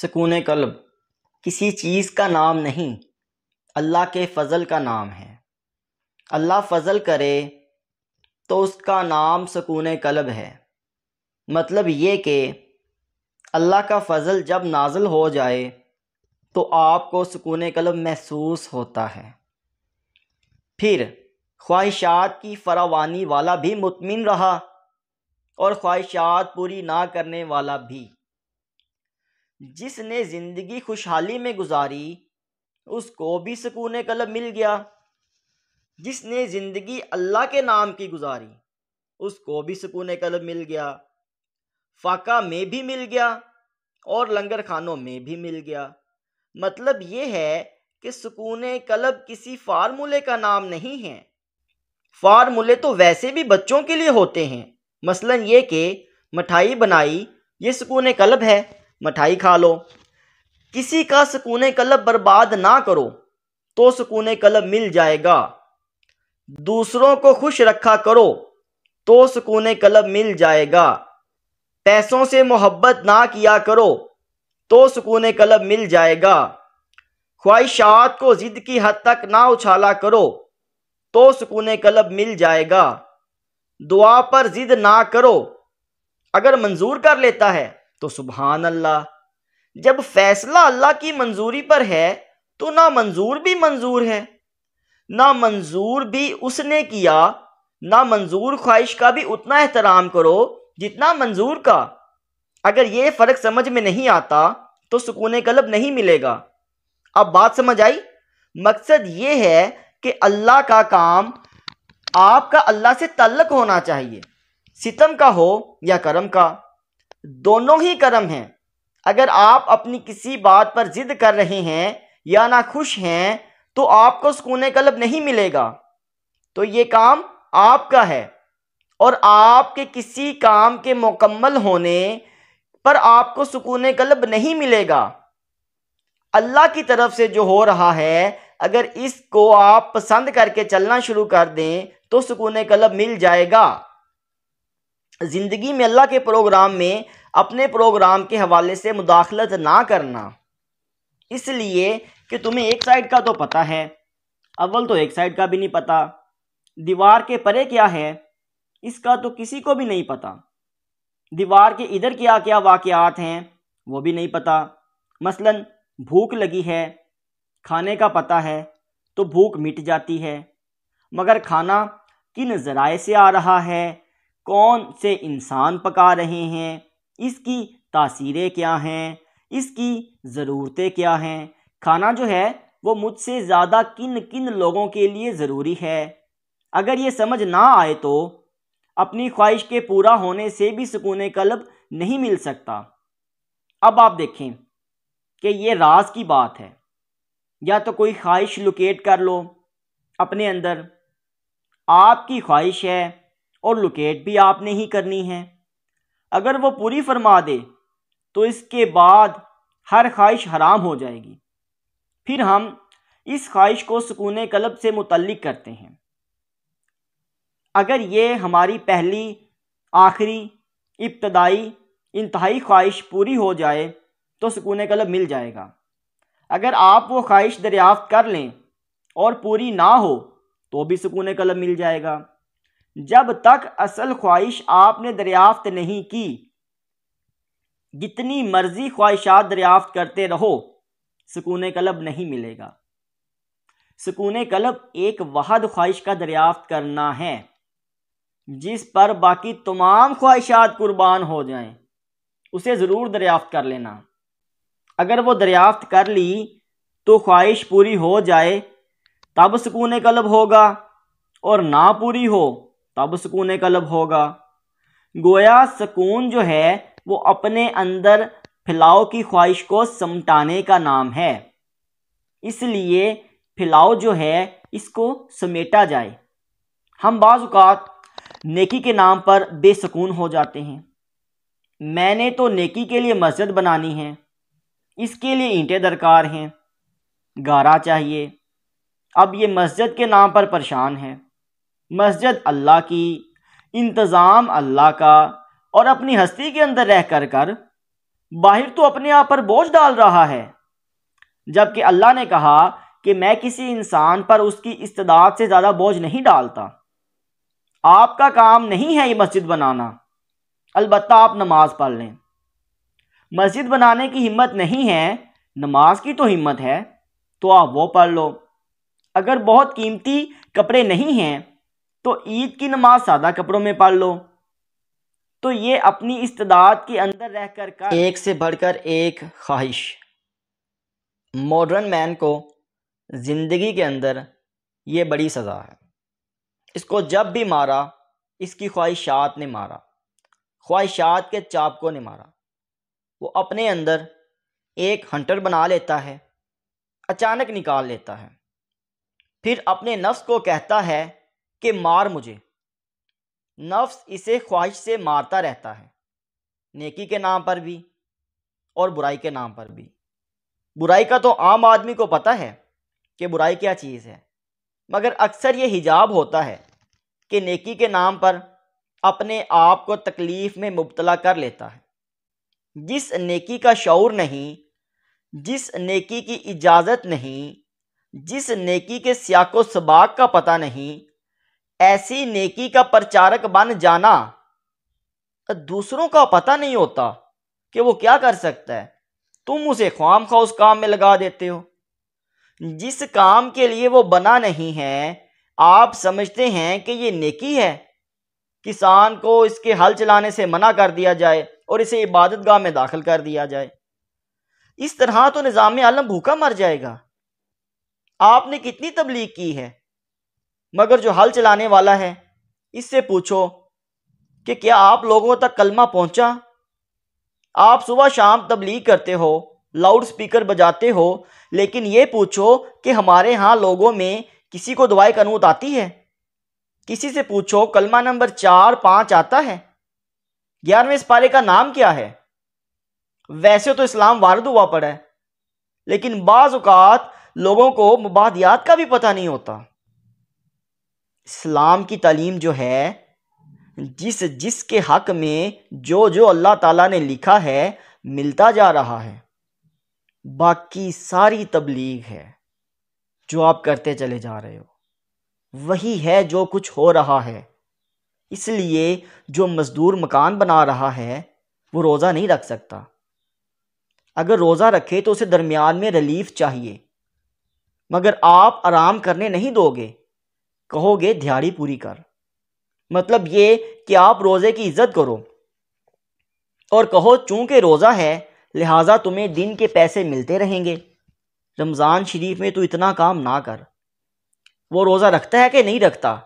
سکون قلب کسی چیز کا نام نہیں، اللہ کے فضل کا نام ہے۔ اللہ فضل کرے تو اس کا نام سکون قلب ہے۔ مطلب یہ کہ اللہ کا فضل جب نازل ہو جائے تو آپ کو سکون قلب محسوس ہوتا ہے۔ پھر خواہشات کی فراوانی والا بھی مطمئن رہا اور خواہشات پوری نہ کرنے والا بھی۔ جس نے زندگی خوشحالی میں گزاری اس کو بھی سکون قلب مل گیا، جس نے زندگی اللہ کے نام کی گزاری اس کو بھی سکون قلب مل گیا، فاقہ میں بھی مل گیا اور لنگر خانوں میں بھی مل گیا۔ مطلب یہ ہے کہ سکون قلب کسی فارمولے کا نام نہیں ہے۔ فارمولے تو ویسے بھی بچوں کے لیے ہوتے ہیں، مثلا یہ کہ مٹھائی بنائی، یہ سکون قلب ہے، مٹھائی کھا لو۔ کسی کا سکون قلب برباد نہ کرو تو سکون قلب مل جائے گا۔ دوسروں کو خوش رکھا کرو تو سکون قلب مل جائے گا۔ پیسوں سے محبت نہ کیا کرو تو سکون قلب مل جائے گا۔ خواہشات کو ضد کی حد تک نہ اچھالا کرو تو سکون قلب مل جائے گا۔ دعا پر ضد نہ کرو، اگر منظور کر لیتا ہے تو سبحان اللہ۔ جب فیصلہ اللہ کی منظوری پر ہے تو نہ منظور بھی منظور ہے، نہ منظور بھی اس نے کیا، نہ منظور خواہش کا بھی اتنا احترام کرو جتنا منظور کا۔ اگر یہ فرق سمجھ میں نہیں آتا تو سکون قلب نہیں ملے گا۔ اب بات سمجھ آئی؟ مقصد یہ ہے کہ اللہ کا کام آپ کا اللہ سے تعلق ہونا چاہیے، ستم کا ہو یا کرم کا، دونوں ہی کرم ہیں۔ اگر آپ اپنی کسی بات پر ضد کر رہے ہیں یا ناخوش ہیں تو آپ کو سکون قلب نہیں ملے گا۔ تو یہ کام آپ کا ہے اور آپ کے کسی کام کے مکمل ہونے پر آپ کو سکون قلب نہیں ملے گا۔ اللہ کی طرف سے جو ہو رہا ہے اگر اس کو آپ پسند کر کے چلنا شروع کر دیں تو سکون قلب مل جائے گا۔ زندگی میں اللہ کے پروگرام میں اپنے پروگرام کے حوالے سے مداخلت نہ کرنا، اس لیے کہ تمہیں ایک سائڈ کا تو پتہ ہے، اول تو ایک سائڈ کا بھی نہیں پتہ۔ دیوار کے پرے کیا ہے اس کا تو کسی کو بھی نہیں پتہ۔ دیوار کے ادھر کیا کیا واقعات ہیں وہ بھی نہیں پتہ۔ مثلا بھوک لگی ہے، کھانے کا پتہ ہے تو بھوک مٹ جاتی ہے، مگر کھانا کن ذرائع سے آ رہا ہے، کون سے انسان پکا رہے ہیں، اس کی تاثیریں کیا ہیں، اس کی ضرورتیں کیا ہیں، کھانا جو ہے وہ مجھ سے زیادہ کن کن لوگوں کے لیے ضروری ہے۔ اگر یہ سمجھ نہ آئے تو اپنی خواہش کے پورا ہونے سے بھی سکون قلب نہیں مل سکتا۔ اب آپ دیکھیں کہ یہ راز کی بات ہے، یا تو کوئی خواہش لوکیٹ کر لو اپنے اندر، آپ کی خواہش ہے اور لوکیٹ بھی آپ نے ہی کرنی ہے۔ اگر وہ پوری فرما دے تو اس کے بعد ہر خواہش حرام ہو جائے گی۔ پھر ہم اس خواہش کو سکون قلب سے متعلق کرتے ہیں۔ اگر یہ ہماری پہلی، آخری، ابتدائی، انتہائی خواہش پوری ہو جائے تو سکون قلب مل جائے گا۔ اگر آپ وہ خواہش دریافت کر لیں اور پوری نہ ہو تو بھی سکون قلب مل جائے گا۔ جب تک اصل خواہش آپ نے دریافت نہیں کی، جتنی مرضی خواہشات دریافت کرتے رہو سکون قلب نہیں ملے گا۔ سکون قلب ایک واحد خواہش کا دریافت کرنا ہے جس پر باقی تمام خواہشات قربان ہو جائیں، اسے ضرور دریافت کر لینا۔ اگر وہ دریافت کر لی تو خواہش پوری ہو جائے تب سکون قلب ہوگا، اور نہ پوری ہو تب سکون قلب ہوگا۔ گویا سکون جو ہے وہ اپنے اندر پھیلاؤ کی خواہش کو سمٹانے کا نام ہے، اس لیے پھیلاؤ جو ہے اس کو سمیٹا جائے۔ ہم بعض اوقات نیکی کے نام پر بے سکون ہو جاتے ہیں۔ میں نے تو نیکی کے لیے مسجد بنانی ہے، اس کے لیے اینٹیں درکار ہیں، گارا چاہیے، اب یہ مسجد کے نام پر پریشان ہے۔ مسجد اللہ کی، انتظام اللہ کا، اور اپنی ہستی کے اندر رہ کر باہر تو اپنے آپ پر بوجھ ڈال رہا ہے، جبکہ اللہ نے کہا کہ میں کسی انسان پر اس کی استطاعت سے زیادہ بوجھ نہیں ڈالتا۔ آپ کا کام نہیں ہے یہ مسجد بنانا، البتہ آپ نماز پڑھ لیں۔ مسجد بنانے کی ہمت نہیں ہے، نماز کی تو ہمت ہے، تو آپ وہ پڑھ لو۔ اگر بہت قیمتی کپڑے نہیں ہیں تو عید کی نماز سادہ کپڑوں میں پڑھ لو۔ تو یہ اپنی استعداد کے اندر رہ کر ایک سے بڑھ کر ایک خواہش۔ ماڈرن مین کو زندگی کے اندر یہ بڑی سزا ہے۔ اس کو جب بھی مارا اس کی خواہشات نے مارا، خواہشات کے چاپکوں نے مارا۔ وہ اپنے اندر ایک ہنٹر بنا لیتا ہے، اچانک نکال لیتا ہے، پھر اپنے نفس کو کہتا ہے کہ مار مجھے۔ نفس اسے خواہش سے مارتا رہتا ہے، نیکی کے نام پر بھی اور برائی کے نام پر بھی۔ برائی کا تو عام آدمی کو پتہ ہے کہ برائی کیا چیز ہے، مگر اکثر یہ حجاب ہوتا ہے کہ نیکی کے نام پر اپنے آپ کو تکلیف میں مبتلا کر لیتا ہے۔ جس نیکی کا شعور نہیں، جس نیکی کی اجازت نہیں، جس نیکی کے سیاق و سباق کا پتہ نہیں، ایسی نیکی کا پرچارک بن جانا، دوسروں کا پتہ نہیں ہوتا کہ وہ کیا کر سکتا ہے، تم اسے خواہ مخواہ اس کام میں لگا دیتے ہو۔ جس کام کے لیے وہ بنا نہیں ہے، آپ سمجھتے ہیں کہ یہ نیکی ہے۔ کسان کو اس کے ہل چلانے سے منع کر دیا جائے اور اسے عبادت گاہ میں داخل کر دیا جائے، اس طرح تو نظام عالم بھوکا مر جائے گا۔ آپ نے کتنی تبلیغ کی ہے، مگر جو ہل چلانے والا ہے اس سے پوچھو کہ کیا آپ لوگوں تک کلمہ پہنچا؟ آپ صبح شام تبلیغ کرتے ہو، لاؤڈ سپیکر بجاتے ہو، لیکن یہ پوچھو کہ ہمارے ہاں لوگوں میں کسی کو دعائے قنوت آتی ہے؟ کسی سے پوچھو کلمہ نمبر 4 5 آتا ہے؟ 11ویں سپارے کا نام کیا ہے؟ ویسے تو اسلام وارد ہوا پڑا ہے، لیکن بعض اوقات لوگوں کو مبادیات کا بھی پتہ نہیں ہوتا۔ اسلام کی تعلیم جو ہے، جس کے حق میں جو اللہ تعالیٰ نے لکھا ہے ملتا جا رہا ہے، باقی ساری تبلیغ ہے جو آپ کرتے چلے جا رہے ہو، وہی ہے جو کچھ ہو رہا ہے۔ اس لیے جو مزدور مکان بنا رہا ہے وہ روزہ نہیں رکھ سکتا۔ اگر روزہ رکھے تو اسے درمیان میں ریلیف چاہیے، مگر آپ آرام کرنے نہیں دو گے، کہو گے دیہاڑی پوری کر۔ مطلب یہ کہ آپ روزے کی عزت کرو اور کہو چونکہ روزہ ہے لہٰذا تمہیں دن کے پیسے ملتے رہیں گے، رمضان شریف میں تو اتنا کام نہ کر۔ وہ روزہ رکھتا ہے کہ نہیں رکھتا،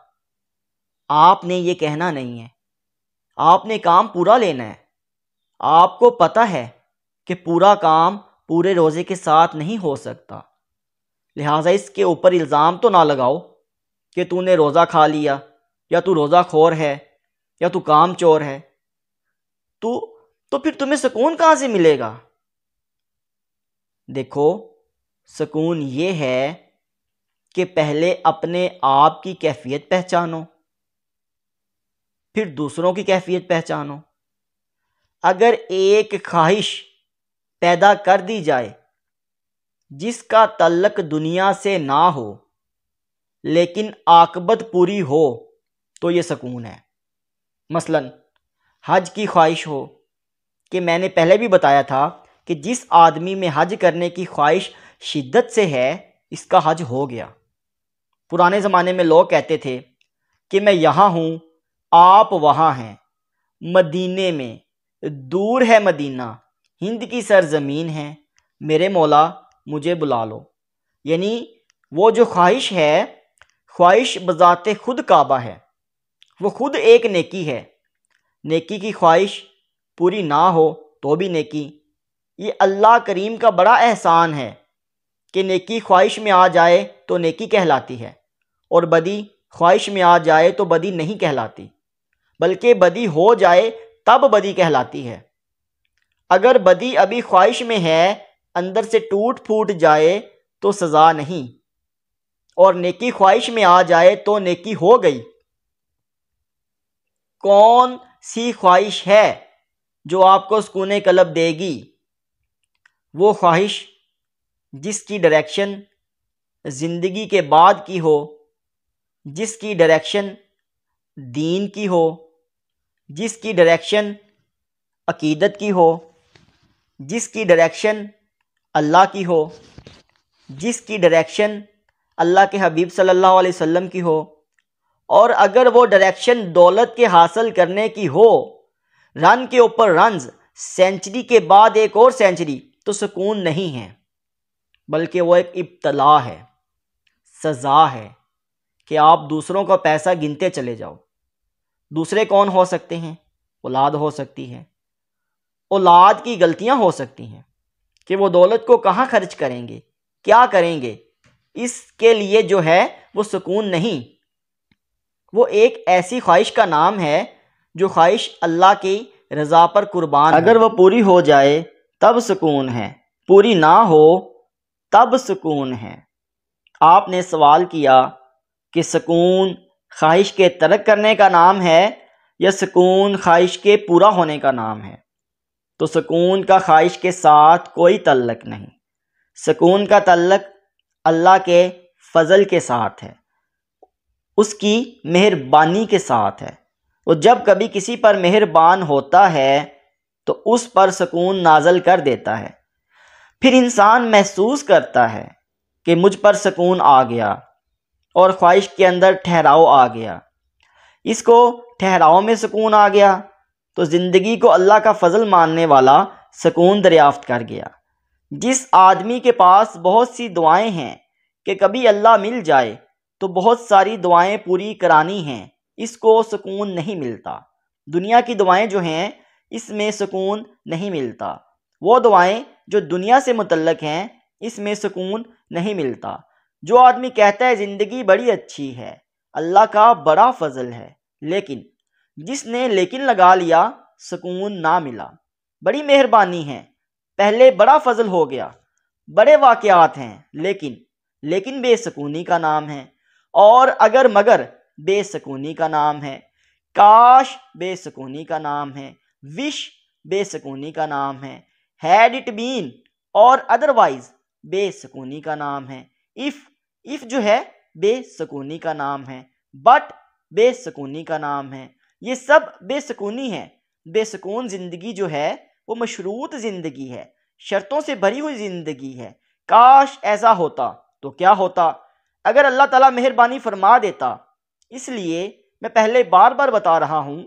آپ نے یہ کہنا نہیں ہے، آپ نے کام پورا لینا ہے۔ آپ کو پتہ ہے کہ پورا کام پورے روزے کے ساتھ نہیں ہو سکتا، لہٰذا اس کے اوپر الزام تو نہ لگاؤ کہ تو نے روزہ کھا لیا، یا تو روزہ خور ہے، یا تو کام چور ہے۔ تو پھر تمہیں سکون کہاں سے ملے گا؟ دیکھو، سکون یہ ہے کہ پہلے اپنے آپ کی کیفیت پہچانو، پھر دوسروں کی کیفیت پہچانو۔ اگر ایک خواہش پیدا کر دی جائے جس کا تعلق دنیا سے نہ ہو لیکن عاقبت پوری ہو تو یہ سکون ہے۔ مثلا حج کی خواہش ہو، کہ میں نے پہلے بھی بتایا تھا کہ جس آدمی میں حج کرنے کی خواہش شدت سے ہے اس کا حج ہو گیا۔ پرانے زمانے میں لوگ کہتے تھے کہ میں یہاں ہوں، آپ وہاں ہیں، مدینے میں، دور ہے مدینہ، ہند کی سرزمین ہے، میرے مولا مجھے بلا لو۔ یعنی وہ جو خواہش ہے، خواہش بذات خود کعبہ ہے، وہ خود ایک نیکی ہے۔ نیکی کی خواہش پوری نہ ہو تو بھی نیکی۔ یہ اللہ کریم کا بڑا احسان ہے کہ نیکی خواہش میں آ جائے تو نیکی کہلاتی ہے، اور بدی خواہش میں آ جائے تو بدی نہیں کہلاتی، بلکہ بدی ہو جائے تب بدی کہلاتی ہے۔ اگر بدی ابھی خواہش میں ہے، اندر سے ٹوٹ پھوٹ جائے تو سزا نہیں، اور نیکی خواہش میں آ جائے تو نیکی ہو گئی۔ کون سی خواہش ہے جو آپ کو سکون قلب دے گی؟ وہ خواہش جس کی ڈائریکشن زندگی کے بعد کی ہو، جس کی ڈائریکشن دین کی ہو، جس کی ڈائریکشن عقیدت کی ہو، جس کی ڈائریکشن اللہ کی ہو، جس کی ڈائریکشن اللہ کے حبیب صلی اللہ علیہ وسلم کی ہو، اور اگر وہ ڈائریکشن دولت کے حاصل کرنے کی ہو، رن کے اوپر رنز، سینچری کے بعد ایک اور سینچری، تو سکون نہیں ہے، بلکہ وہ ایک ابتلا ہے، سزا ہے کہ آپ دوسروں کا پیسہ گنتے چلے جاؤ۔ دوسرے کون ہو سکتے ہیں؟ اولاد ہو سکتی ہے، اولاد کی غلطیاں ہو سکتی ہیں کہ وہ دولت کو کہاں خرچ کریں گے، کیا کریں گے، اس کے لیے جو ہے وہ سکون نہیں۔ وہ ایک ایسی خواہش کا نام ہے جو خواہش اللہ کی رضا پر قربان اگر وہ پوری ہو جائے تب سکون ہے، پوری نہ ہو تب سکون ہے۔ آپ نے سوال کیا کہ سکون خواہش کے ترک کرنے کا نام ہے یا سکون خواہش کے پورا ہونے کا نام ہے؟ تو سکون کا خواہش کے ساتھ کوئی تعلق نہیں، سکون کا تعلق اللہ کے فضل کے ساتھ ہے، اس کی مہربانی کے ساتھ ہے۔ وہ جب کبھی کسی پر مہربان ہوتا ہے تو اس پر سکون نازل کر دیتا ہے، پھر انسان محسوس کرتا ہے کہ مجھ پر سکون آ گیا اور خواہش کے اندر ٹھہراؤ آ گیا۔ اس کو ٹھہراؤ میں سکون آ گیا تو زندگی کو اللہ کا فضل ماننے والا سکون دریافت کر گیا۔ جس آدمی کے پاس بہت سی دعائیں ہیں کہ کبھی اللہ مل جائے تو بہت ساری دعائیں پوری کرانی ہیں، اس کو سکون نہیں ملتا۔ دنیا کی دعائیں جو ہیں اس میں سکون نہیں ملتا، وہ دعائیں جو دنیا سے متعلق ہیں اس میں سکون نہیں ملتا۔ جو آدمی کہتا ہے زندگی بڑی اچھی ہے، اللہ کا بڑا فضل ہے، لیکن جس نے لیکن لگا لیا سکون نہ ملا۔ بڑی مہربانی ہے، پہلے بڑا فضل ہو گیا، بڑے واقعات ہیں، لیکن بے سکونی کا نام ہے، اور اگر مگر بے سکونی کا نام ہے، کاش بے سکونی کا نام ہے، وش بے سکونی کا نام ہے، ہیڈ اٹ بین اور ادروائز بے سکونی کا نام ہے، اف جو ہے بے سکونی کا نام ہے، بٹ بے سکونی کا نام ہے، یہ سب بے سکونی ہے۔ بے سکون زندگی جو ہے وہ مشروط زندگی ہے، شرطوں سے بھری ہوئی زندگی ہے۔ کاش ایسا ہوتا تو کیا ہوتا اگر اللہ تعالیٰ مہربانی فرما دیتا۔ اس لیے میں پہلے بار بار بتا رہا ہوں،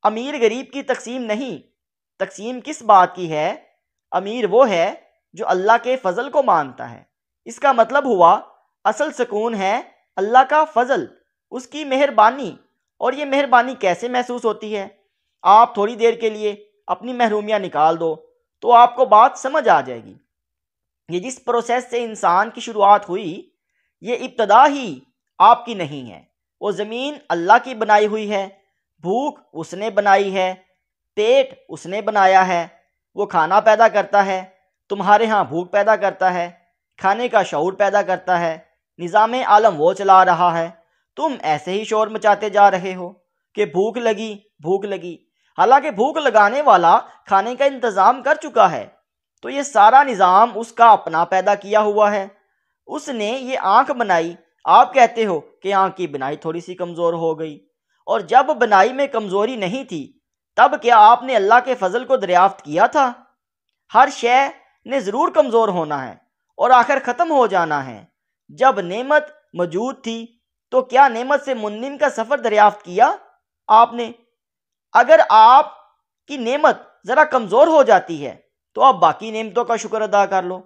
امیر غریب کی تقسیم نہیں، تقسیم کس بات کی ہے؟ امیر وہ ہے جو اللہ کے فضل کو مانتا ہے، اس کا مطلب ہوا اصل سکون ہے اللہ کا فضل، اس کی مہربانی۔ اور یہ مہربانی کیسے محسوس ہوتی ہے؟ آپ تھوڑی دیر کے لیے اپنی محرومیاں نکال دو تو آپ کو بات سمجھ آ جائے گی۔ یہ جس پروسیس سے انسان کی شروعات ہوئی، یہ ابتدا ہی آپ کی نہیں ہے۔ وہ زمین اللہ کی بنائی ہوئی ہے، بھوک اس نے بنائی ہے، پیٹ اس نے بنایا ہے، وہ کھانا پیدا کرتا ہے، تمہارے ہاں بھوک پیدا کرتا ہے، کھانے کا شعور پیدا کرتا ہے، نظام عالم وہ چلا رہا ہے، تم ایسے ہی شور مچاتے جا رہے ہو کہ بھوک لگی، حالانکہ بھوک لگانے والا کھانے کا انتظام کر چکا ہے۔ تو یہ سارا نظام اس کا اپنا پیدا کیا ہوا ہے، اس نے یہ آنکھ بنائی۔ آپ کہتے ہو کہ آنکھ کی بنائی تھوڑی سی کمزور ہو گئی، اور جب بنائی میں کمزوری نہیں تھی تب کیا آپ نے اللہ کے فضل کو دریافت کیا تھا؟ ہر شے نے ضرور کمزور ہونا ہے اور آخر ختم ہو جانا ہے۔ جب نعمت موجود تھی تو کیا نعمت سے منن کا سفر دریافت کیا آپ نے؟ اگر آپ کی نعمت ذرا کمزور ہو جاتی ہے تو آپ باقی نعمتوں کا شکر ادا کر لو۔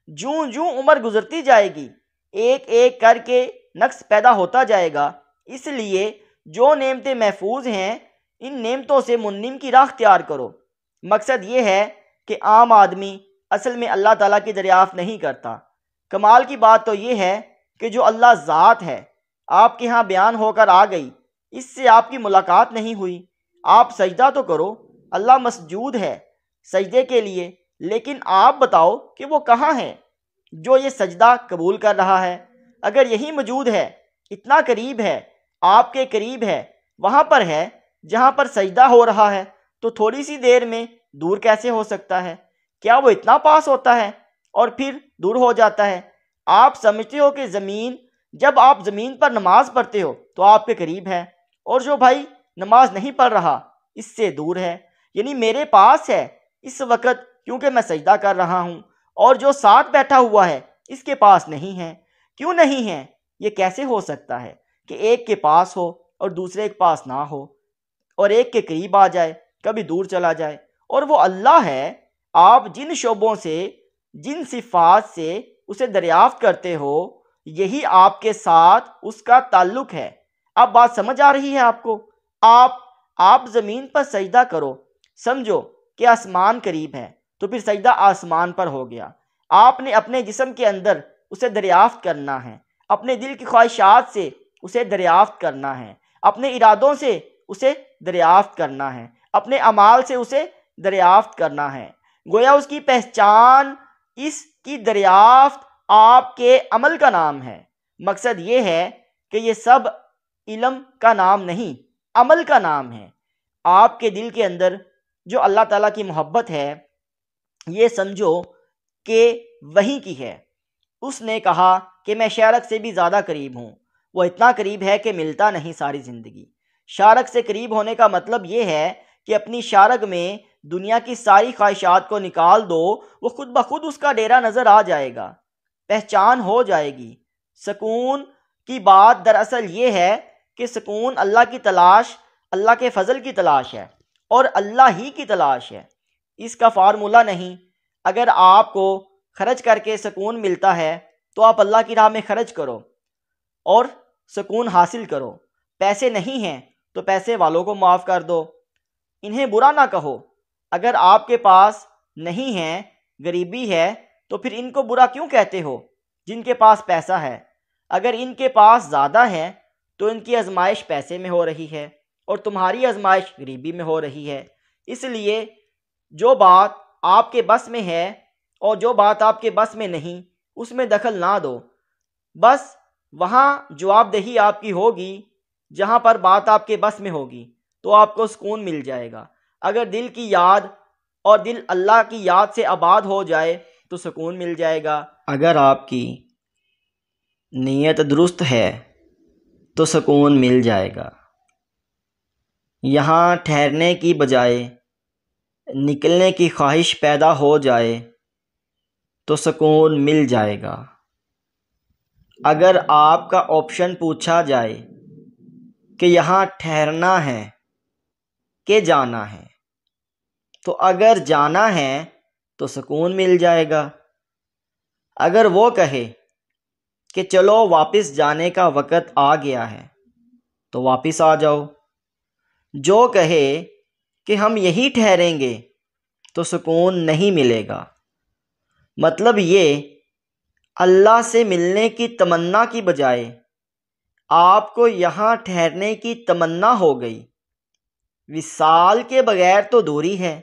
جوں جوں عمر گزرتی جائے گی ایک ایک کر کے نقص پیدا ہوتا جائے گا، اس لیے جو نعمتیں محفوظ ہیں ان نعمتوں سے منن کی راہ اختیار کرو۔ مقصد یہ ہے کہ عام آدمی اصل میں اللہ تعالیٰ کی دریافت نہیں کرتا۔ کمال کی بات تو یہ ہے کہ جو اللہ ذات ہے آپ کے ہاں بیان ہو کر آ گئی، اس سے آپ کی ملاقات نہیں ہوئی۔ آپ سجدہ تو کرو، اللہ مسجود ہے سجدے کے لیے، لیکن آپ بتاؤ کہ وہ کہاں ہے جو یہ سجدہ قبول کر رہا ہے؟ اگر یہی موجود ہے، اتنا قریب ہے، آپ کے قریب ہے، وہاں پر ہے جہاں پر سجدہ ہو رہا ہے، تو تھوڑی سی دیر میں دور کیسے ہو سکتا ہے؟ کیا وہ اتنا پاس ہوتا ہے اور پھر دور ہو جاتا ہے؟ آپ سمجھتے ہو کہ زمین، جب آپ زمین پر نماز پڑھتے ہو تو آپ کے قریب ہے، اور جو بھائی نماز نہیں پڑھ رہا اس سے دور ہے، یعنی میرے پاس ہے اس وقت کیونکہ میں سجدہ کر رہا ہوں، اور جو ساتھ بیٹھا ہوا ہے اس کے پاس نہیں ہے۔ کیوں نہیں ہے؟ یہ کیسے ہو سکتا ہے کہ ایک کے پاس ہو اور دوسرے کے پاس نہ ہو، اور ایک کے قریب آ جائے کبھی دور چلا جائے؟ اور وہ اللہ ہے، آپ جن شعبوں سے، جن صفات سے اسے دریافت کرتے ہو، یہی آپ کے ساتھ اس کا تعلق ہے۔ اب بات سمجھ آ رہی ہے آپ کو؟ آپ زمین پر سجدہ کرو، سمجھو کہ آسمان قریب ہے تو پھر سجدہ آسمان پر ہو گیا۔ آپ نے اپنے جسم کے اندر اسے دریافت کرنا ہے، اپنے دل کی خواہشات سے اسے دریافت کرنا ہے، اپنے ارادوں سے اسے دریافت کرنا ہے، اپنے اعمال سے اسے دریافت کرنا ہے۔ گویا اس کی پہچان، اس کی دریافت آپ کے عمل کا نام ہے۔ مقصد یہ ہے کہ یہ سب علم کا نام نہیں، عمل کا نام ہے۔ آپ کے دل کے اندر جو اللہ تعالیٰ کی محبت ہے، یہ سمجھو کہ وہی کی ہے۔ اس نے کہا کہ میں شارک سے بھی زیادہ قریب ہوں، وہ اتنا قریب ہے کہ ملتا نہیں ساری زندگی۔ شارک سے قریب ہونے کا مطلب یہ ہے کہ اپنی شارک میں دنیا کی ساری خواہشات کو نکال دو، وہ خود بخود اس کا ڈیرا نظر آ جائے گا، پہچان ہو جائے گی۔ سکون کی بات دراصل یہ ہے کہ سکون اللہ کی تلاش، اللہ کے فضل کی تلاش ہے، اور اللہ ہی کی تلاش ہے، اس کا فارمولہ نہیں۔ اگر آپ کو خرچ کر کے سکون ملتا ہے تو آپ اللہ کی راہ میں خرچ کرو اور سکون حاصل کرو۔ پیسے نہیں ہیں تو پیسے والوں کو معاف کر دو، انہیں برا نہ کہو۔ اگر آپ کے پاس نہیں ہے، غریبی ہے، تو پھر ان کو برا کیوں کہتے ہو جن کے پاس پیسہ ہے؟ اگر ان کے پاس زیادہ ہے تو ان کی آزمائش پیسے میں ہو رہی ہے اور تمہاری آزمائش غریبی میں ہو رہی ہے۔ اس لیے جو بات آپ کے بس میں ہے اور جو بات آپ کے بس میں نہیں، اس میں دخل نہ دو۔ بس وہاں جواب دہی آپ کی ہوگی جہاں پر بات آپ کے بس میں ہوگی، تو آپ کو سکون مل جائے گا۔ اگر دل کی یاد اور دل اللہ کی یاد سے آباد ہو جائے تو سکون مل جائے گا۔ اگر آپ کی نیت درست ہے تو سکون مل جائے گا۔ یہاں ٹھہرنے کی بجائے نکلنے کی خواہش پیدا ہو جائے تو سکون مل جائے گا۔ اگر آپ کا آپشن پوچھا جائے کہ یہاں ٹھہرنا ہے کہ جانا ہے، تو اگر جانا ہے تو سکون مل جائے گا۔ اگر وہ کہے کہ چلو واپس جانے کا وقت آ گیا ہے تو واپس آ جاؤ۔ جو کہے کہ ہم یہی ٹھہریں گے تو سکون نہیں ملے گا۔ مطلب یہ، اللہ سے ملنے کی تمنا کی بجائے آپ کو یہاں ٹھہرنے کی تمنا ہو گئی۔ وصال کے بغیر تو دوری ہے۔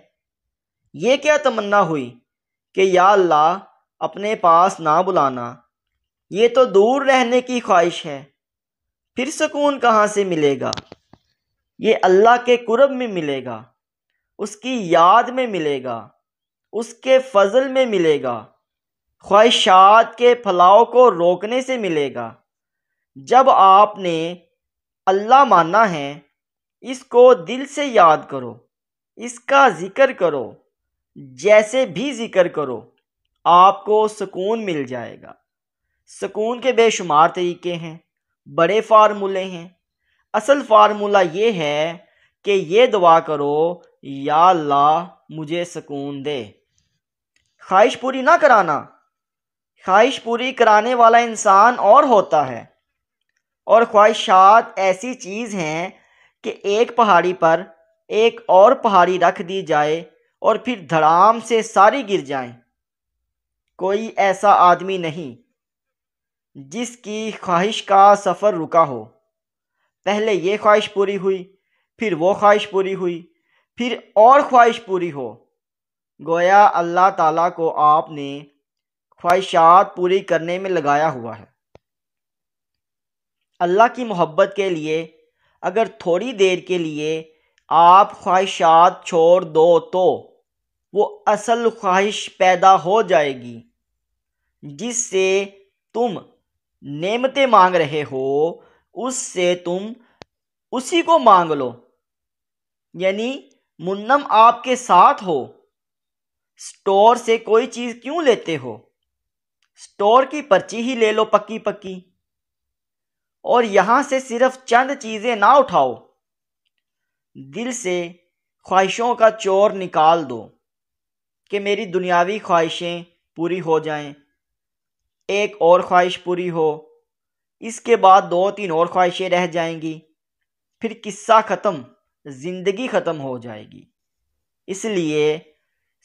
یہ کیا تمنا ہوئی کہ یا اللہ اپنے پاس نہ بلانا؟ یہ تو دور رہنے کی خواہش ہے۔ پھر سکون کہاں سے ملے گا؟ یہ اللہ کے قرب میں ملے گا، اس کی یاد میں ملے گا، اس کے فضل میں ملے گا، خواہشات کے پھیلاؤ کو روکنے سے ملے گا۔ جب آپ نے اللہ ماننا ہے، اس کو دل سے یاد کرو، اس کا ذکر کرو، جیسے بھی ذکر کرو، آپ کو سکون مل جائے گا۔ سکون کے بے شمار طریقے ہیں، بڑے فارمولے ہیں۔ اصل فارمولہ یہ ہے کہ یہ دعا کرو، یا اللہ مجھے سکون دے۔ خواہش پوری نہ کرانا، خواہش پوری کرانے والا انسان اور ہوتا ہے، اور خواہشات ایسی چیز ہیں کہ ایک پہاڑی پر ایک اور پہاڑی رکھ دی جائے اور پھر دھڑام سے ساری گر جائیں۔ کوئی ایسا آدمی نہیں جس کی خواہش کا سفر رکا ہو۔ پہلے یہ خواہش پوری ہوئی، پھر وہ خواہش پوری ہوئی، پھر اور خواہش پوری ہو۔ گویا اللہ تعالیٰ کو آپ نے خواہشات پوری کرنے میں لگایا ہوا ہے۔ اللہ کی محبت کے لیے اگر تھوڑی دیر کے لیے آپ خواہشات چھوڑ دو تو وہ اصل خواہش پیدا ہو جائے گی جس سے تم نعمتیں مانگ رہے ہو، اس سے تم اسی کو مانگ لو۔ یعنی منعم آپ کے ساتھ ہو، سٹور سے کوئی چیز کیوں لیتے ہو؟ سٹور کی پرچی ہی لے لو پکی پکی، اور یہاں سے صرف چند چیزیں نہ اٹھاؤ، دل سے خواہشوں کا چور نکال دو کہ میری دنیاوی خواہشیں پوری ہو جائیں، ایک اور خواہش پوری ہو، اس کے بعد 2-3 اور خواہشیں رہ جائیں گی، پھر قصہ ختم، زندگی ختم ہو جائے گی۔ اس لیے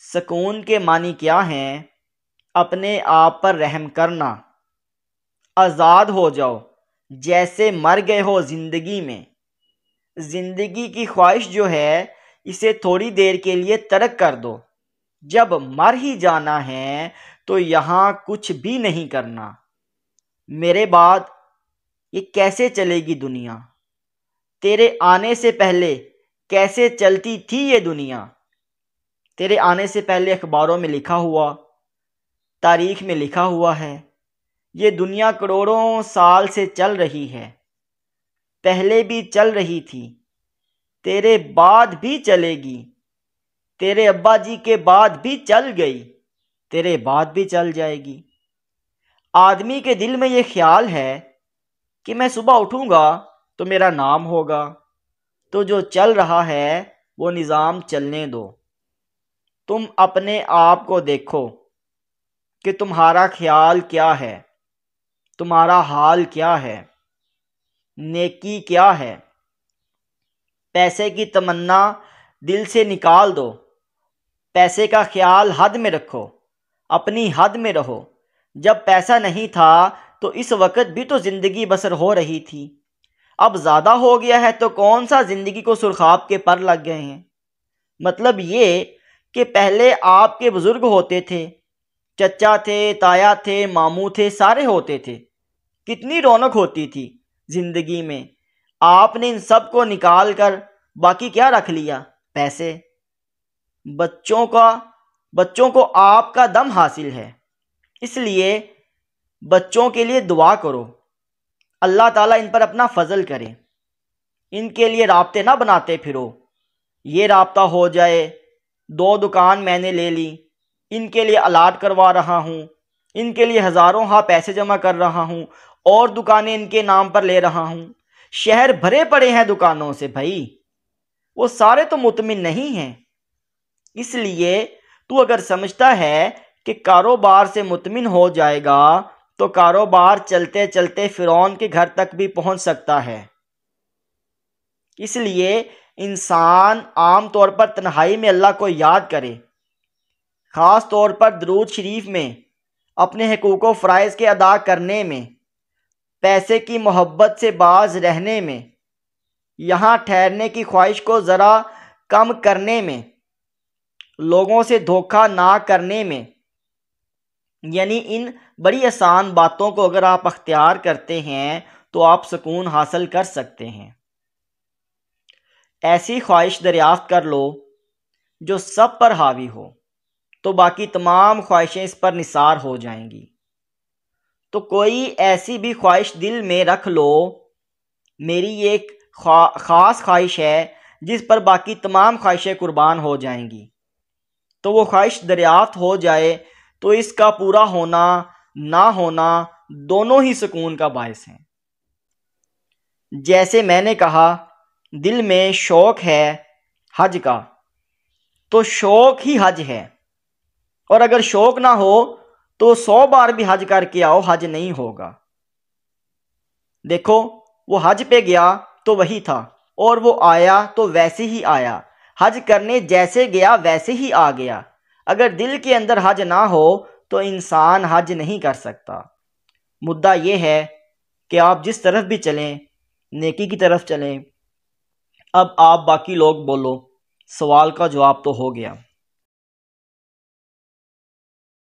سکون کے معنی کیا ہیں؟ اپنے آپ پر رحم کرنا، آزاد ہو جاؤ جیسے مر گئے ہو زندگی میں۔ زندگی کی خواہش جو ہے اسے تھوڑی دیر کے لیے ترک کر دو، جب مر ہی جانا ہے تو یہاں کچھ بھی نہیں کرنا۔ میرے بعد یہ کیسے چلے گی دنیا؟ تیرے آنے سے پہلے کیسے چلتی تھی یہ دنیا؟ تیرے آنے سے پہلے اخباروں میں لکھا ہوا، تاریخ میں لکھا ہوا ہے، یہ دنیا کروڑوں سال سے چل رہی ہے، پہلے بھی چل رہی تھی، تیرے بعد بھی چلے گی، تیرے ابا جی کے بعد بھی چل گئی، تیرے بعد بھی چل جائے گی۔ آدمی کے دل میں یہ خیال ہے کہ میں صبح اٹھوں گا تو میرا نام ہوگا، تو جو چل رہا ہے وہ نظام چلنے دو۔ تم اپنے آپ کو دیکھو کہ تمہارا خیال کیا ہے، تمہارا حال کیا ہے، نیکی کیا ہے۔ پیسے کی تمنا دل سے نکال دو، پیسے کا خیال حد میں رکھو، اپنی حد میں رہو۔ جب پیسہ نہیں تھا تو اس وقت بھی تو زندگی بسر ہو رہی تھی، اب زیادہ ہو گیا ہے تو کون سا زندگی کو سرخاب کے پر لگ گئے ہیں۔ مطلب یہ کہ پہلے آپ کے بزرگ ہوتے تھے، چچا تھے، تایا تھے، ماموں تھے، سارے ہوتے تھے، کتنی رونق ہوتی تھی زندگی میں۔ آپ نے ان سب کو نکال کر باقی کیا رکھ لیا؟ پیسے۔ بچوں کو آپ کا دم حاصل ہے، اس لیے بچوں کے لیے دعا کرو، اللہ تعالیٰ ان پر اپنا فضل کرے۔ ان کے لیے رابطے نہ بناتے پھرو، یہ رابطہ ہو جائے، 2 دکان میں نے لے لی، ان کے لیے الاٹ کروا رہا ہوں، ان کے لیے ہزاروں ہاں پیسے جمع کر رہا ہوں، اور دکانیں ان کے نام پر لے رہا ہوں۔ شہر بھرے پڑے ہیں دکانوں سے بھائی، وہ سارے تو مطمئن نہیں ہیں۔ اس لیے تو اگر سمجھتا ہے کہ کاروبار سے مطمئن ہو جائے گا تو کاروبار چلتے چلتے فرعون کے گھر تک بھی پہنچ سکتا ہے۔ اس لیے انسان عام طور پر تنہائی میں اللہ کو یاد کرے، خاص طور پر درود شریف میں، اپنے حقوق و فرائض کے ادا کرنے میں، پیسے کی محبت سے باز رہنے میں، یہاں ٹھہرنے کی خواہش کو ذرا کم کرنے میں، لوگوں سے دھوکہ نہ کرنے میں۔ یعنی ان بڑی آسان باتوں کو اگر آپ اختیار کرتے ہیں تو آپ سکون حاصل کر سکتے ہیں۔ ایسی خواہش دریافت کر لو جو سب پر حاوی ہو، تو باقی تمام خواہشیں اس پر نثار ہو جائیں گی۔ تو کوئی ایسی بھی خواہش دل میں رکھ لو، میری یہ ایک خاص خواہش ہے جس پر باقی تمام خواہشیں قربان ہو جائیں گی، تو وہ خواہش دریافت ہو جائے تو اس کا پورا ہونا نہ ہونا دونوں ہی سکون کا باعث ہیں۔ جیسے میں نے کہا دل میں شوق ہے حج کا، تو شوق ہی حج ہے، اور اگر شوق نہ ہو تو 100 بار بھی حج کر کے آؤ، حج نہیں ہوگا۔ دیکھو وہ حج پہ گیا تو وہی تھا، اور وہ آیا تو ویسے ہی آیا، حج کرنے جیسے گیا ویسے ہی آ گیا۔ اگر دل کے اندر حج نہ ہو تو انسان حج نہیں کر سکتا۔ مدعا یہ ہے کہ آپ جس طرف بھی چلیں نیکی کی طرف چلیں۔ اب آپ باقی لوگ بولو، سوال کا جواب تو ہو گیا۔